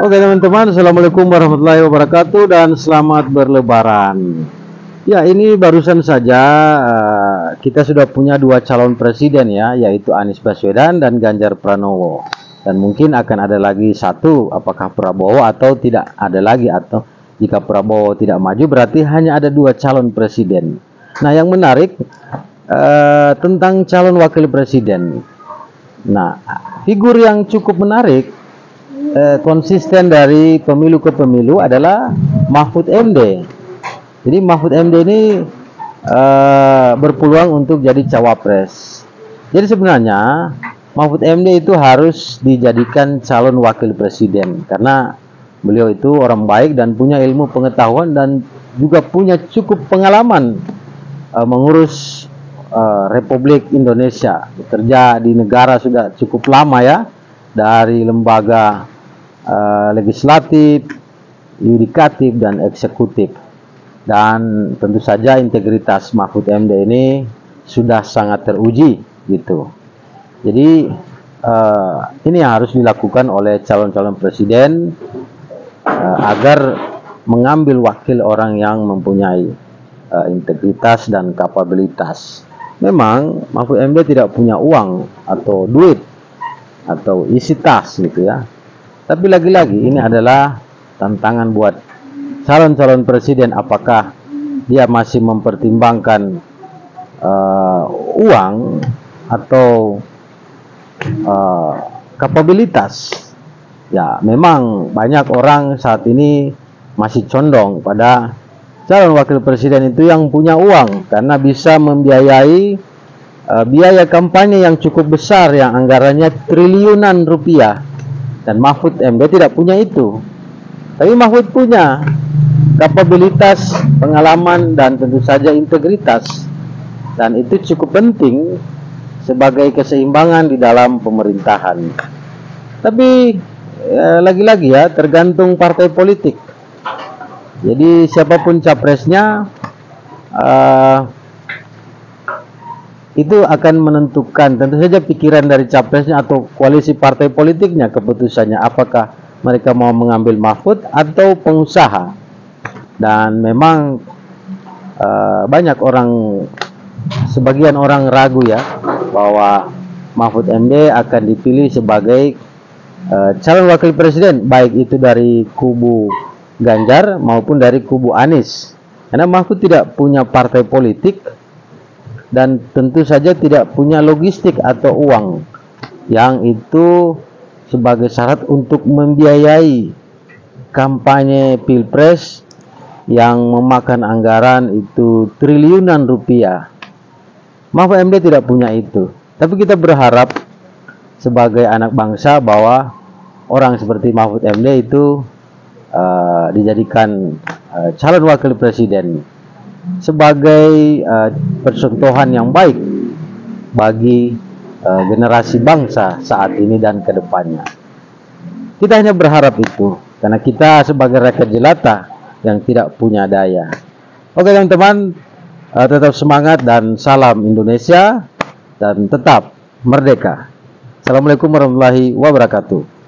Oke teman-teman, Assalamualaikum warahmatullahi wabarakatuh dan selamat berlebaran. Ya, ini barusan saja kita sudah punya dua calon presiden ya, yaitu Anies Baswedan dan Ganjar Pranowo. Dan mungkin akan ada lagi satu, apakah Prabowo atau tidak ada lagi, atau jika Prabowo tidak maju berarti hanya ada dua calon presiden. Nah, yang menarik tentang calon wakil presiden. Nah, figur yang cukup menarik konsisten dari pemilu ke pemilu adalah Mahfud MD. Jadi Mahfud MD ini berpeluang untuk jadi cawapres. Jadi sebenarnya Mahfud MD itu harus dijadikan calon wakil presiden karena beliau itu orang baik dan punya ilmu pengetahuan dan juga punya cukup pengalaman mengurus Republik Indonesia. Bekerja di negara sudah cukup lama ya, dari lembaga legislatif, yudikatif dan eksekutif. Dan tentu saja integritas Mahfud MD ini sudah sangat teruji gitu. Jadi ini yang harus dilakukan oleh calon-calon presiden agar mengambil wakil orang yang mempunyai integritas dan kapabilitas. Memang Mahfud MD tidak punya uang atau duit atau isi tas gitu ya. Tapi lagi-lagi ini adalah tantangan buat calon-calon presiden, apakah dia masih mempertimbangkan uang atau kapabilitas. Ya, memang banyak orang saat ini masih condong pada calon wakil presiden itu yang punya uang karena bisa membiayai biaya kampanye yang cukup besar yang anggarannya triliunan rupiah. Dan Mahfud MD tidak punya itu. Tapi Mahfud punya kapabilitas, pengalaman dan tentu saja integritas. Dan itu cukup penting sebagai keseimbangan di dalam pemerintahan. Tapi lagi-lagi ya, tergantung partai politik. Jadi siapapun capresnya itu akan menentukan tentu saja pikiran dari capresnya atau koalisi partai politiknya, keputusannya apakah mereka mau mengambil Mahfud atau pengusaha. Dan memang banyak orang, sebagian orang ragu ya bahwa Mahfud MD akan dipilih sebagai calon wakil presiden, baik itu dari kubu Ganjar maupun dari kubu Anies, karena Mahfud tidak punya partai politik dan tentu saja tidak punya logistik atau uang yang itu sebagai syarat untuk membiayai kampanye pilpres yang memakan anggaran itu triliunan rupiah. Mahfud MD tidak punya itu. Tapi kita berharap sebagai anak bangsa bahwa orang seperti Mahfud MD itu dijadikan calon wakil presiden sebagai percontohan yang baik bagi generasi bangsa saat ini dan ke depannya. Kita hanya berharap itu karena kita sebagai rakyat jelata yang tidak punya daya. Oke teman-teman, tetap semangat dan salam Indonesia dan tetap merdeka. Assalamualaikum warahmatullahi wabarakatuh.